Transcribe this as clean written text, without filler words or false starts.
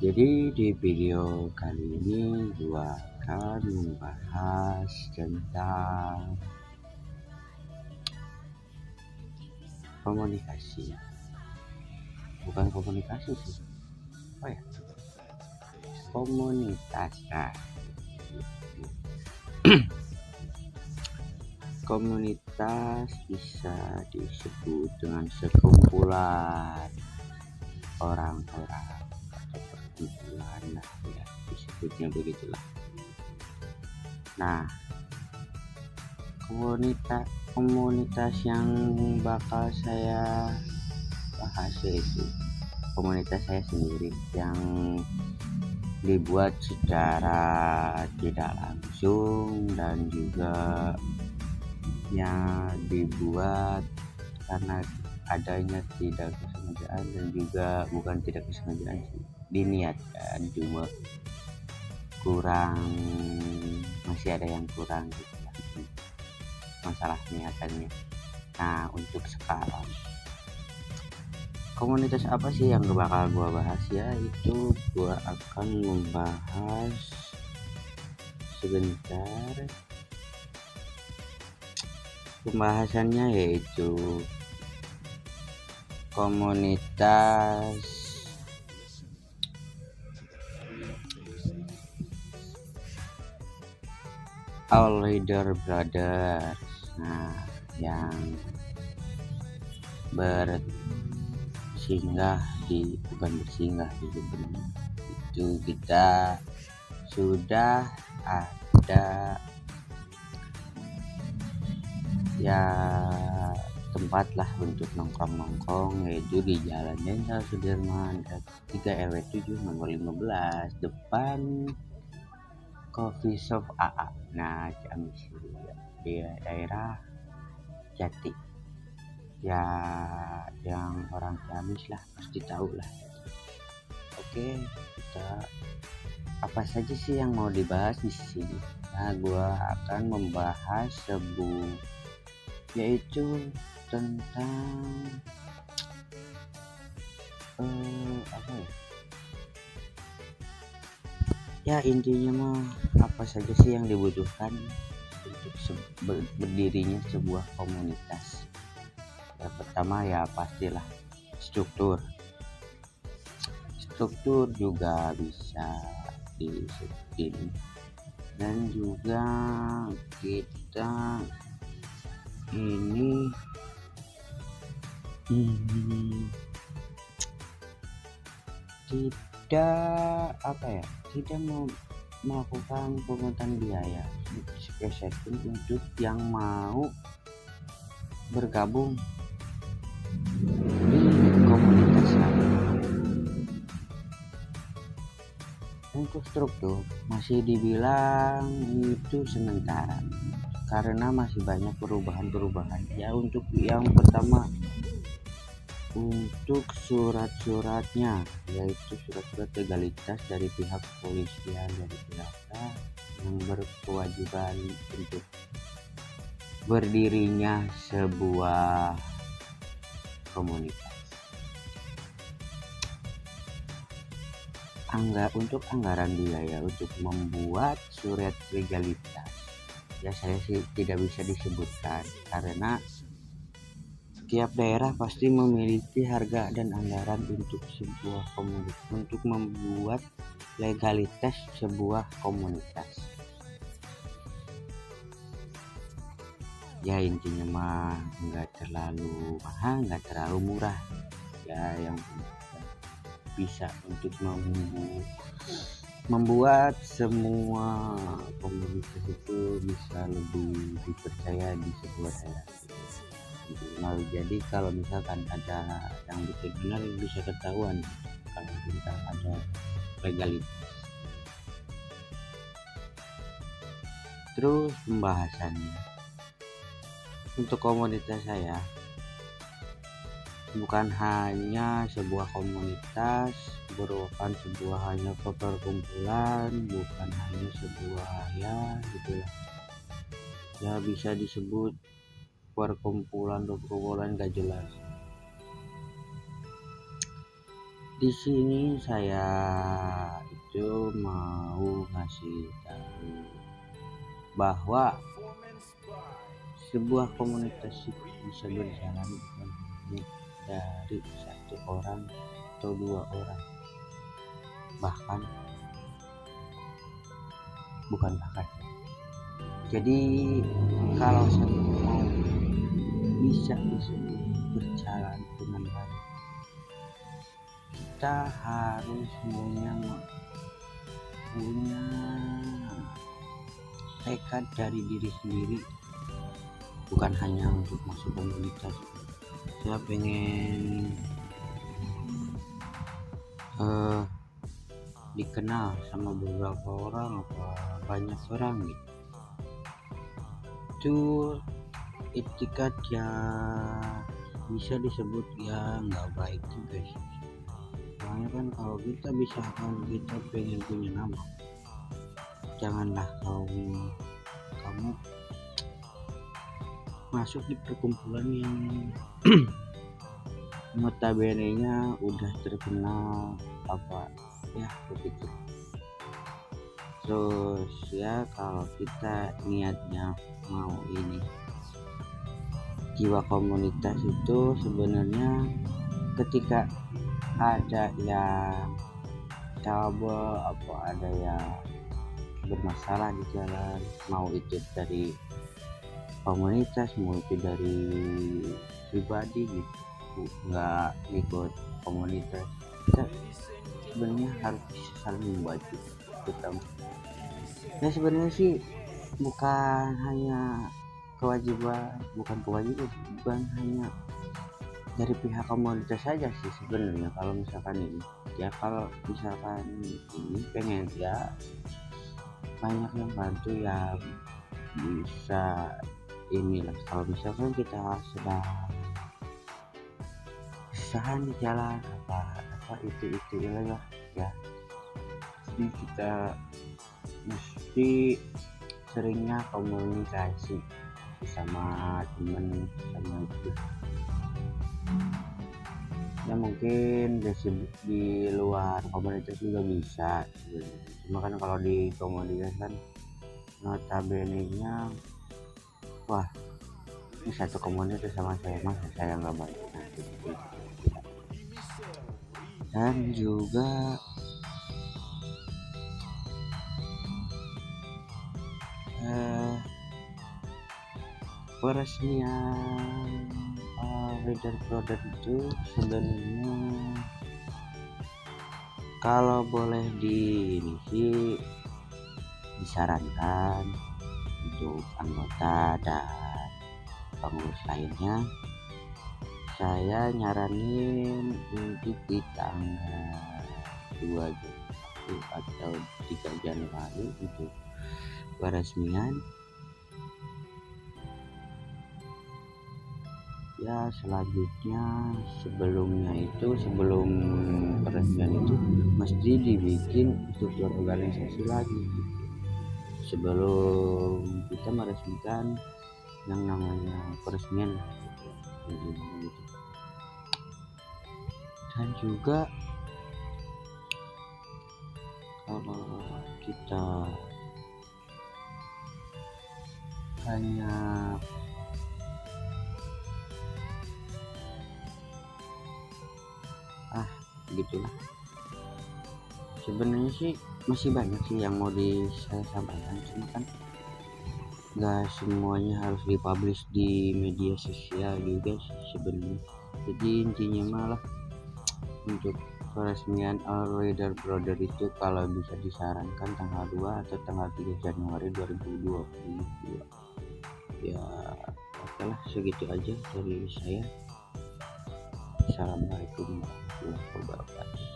Jadi di video kali ini gua akan membahas tentang komunikasi. Bukan komunikasi sih. Oh ya, komunitas. Nah, komunitas bisa disebut dengan sekumpulan orang-orang atau perkumpulan lah ya, disebutnya begitulah. Nah, komunitas yang bakal saya bahas yaitu komunitas saya sendiri yang dibuat secara tidak langsung dan juga yang dibuat karena adanya tidak kesengajaan dan juga bukan tidak kesengajaan sih, diniatkan cuma masih ada yang kurang gitu ya, masalah niatannya. Nah, untuk sekarang komunitas apa sih yang bakal gua bahas, ya itu gua akan membahas sebentar. Pembahasannya yaitu komunitas All Leader Brothers. Nah, yang bukan bersinggah di sebenarnya itu kita sudah ada ya tempat lah untuk nongkrong yaitu di Jalan Jenderal Sudirman 3 RW 7 nomor 15 depan Coffee Shop AA. Nah, Ciamis di daerah Jati ya, yang orang Ciamis lah pasti tahu lah. Oke, kita apa saja sih yang mau dibahas di sini? Nah, gua akan membahas yaitu tentang apa ya, intinya mah apa saja sih yang dibutuhkan untuk berdirinya sebuah komunitas. Yang pertama ya pastilah struktur juga bisa disebutin, dan juga kita ini tidak mau melakukan pungutan biaya spesial untuk yang mau bergabung di komunitas lain. Untuk struktur masih dibilang itu sementara karena masih banyak perubahan ya. Untuk yang pertama, untuk surat-suratnya yaitu surat-surat legalitas dari pihak kepolisian, dari pihak yang berkewajiban untuk berdirinya sebuah komunitas. Untuk anggaran biaya untuk membuat surat legalitas ya saya sih tidak bisa disebutkan karena tiap daerah pasti memiliki harga dan anggaran untuk sebuah komunitas, untuk membuat legalitas sebuah komunitas. Ya intinya mah nggak terlalu mahal, nggak terlalu murah ya, yang bisa untuk membuat semua komunitas itu bisa lebih dipercaya di sebuah daerah. Nah, jadi kalau misalkan ada yang benar bisa ketahuan kalau kita ada legalitas. Terus pembahasannya untuk komunitas saya bukan hanya sebuah komunitas, merupakan sebuah hanya perkumpulan, bukan hanya sebuah ya gitulah ya, bisa disebut perkumpulan gak jelas. Di sini saya itu mau ngasih tahu bahwa sebuah komunitas itu bisa berjalan bukan hanya dari satu orang atau dua orang, bahkan bukan bahkan. Jadi kalau saya mau bisa berjalan dengan baik, kita harus punya tekad dari diri sendiri, bukan hanya untuk masuk komunitas. Saya pengen dikenal sama beberapa orang atau banyak orang gitu. Itu etikat yang bisa disebut ya nggak baik juga sih. Soalnya kan kalau kita kita pengen punya nama, janganlah kamu masuk di perkumpulan yang notabene-nya udah terkenal apa ya begitu. Terus ya kalau kita niatnya mau ini jiwa komunitas itu sebenarnya ketika ada yang trouble apa ada yang bermasalah di jalan, mau itu dari komunitas mau itu dari pribadi gitu, nggak ikut komunitas, kita sebenarnya harus bisa saling membantu kita. Ya sebenarnya sih bukan hanya bukan hanya dari pihak komunitas saja sih sebenarnya. Kalau misalkan ini pengen ya banyak yang bantu ya bisa inilah. Kalau misalkan kita sedang kesusahan di jalan apa itu lah ya, jadi kita mesti seringnya komunikasi sama temen sama itu ya, mungkin di luar komunitas juga bisa sebenarnya. Cuma kan kalau di komunitas kan notabene-nya wah ini satu komunitas sama saya nggak baik. Nah, gitu. Dan juga peresmian leader product itu sebenarnya kalau boleh disarankan untuk anggota dan pengurus lainnya, saya nyaranin untuk di tanggal 2 Januari atau 3 Januari untuk peresmian. Ya selanjutnya sebelum peresmian itu mesti dibikin struktur organisasi lagi sebelum kita meresmikan yang namanya peresmian gitu. Dan juga kalau kita hanya gitulah, sebenarnya sih masih banyak sih yang mau saya sampaikan, cuma kan nggak semuanya harus dipublish di media sosial juga sih sebenarnya. Jadi intinya malah untuk peresmian All Leader Brother itu kalau bisa disarankan tanggal 2 atau tanggal 3 Januari 2022 ya. Oke lah, segitu aja dari saya. Assalamualaikum warahmatullahi wabarakatuh.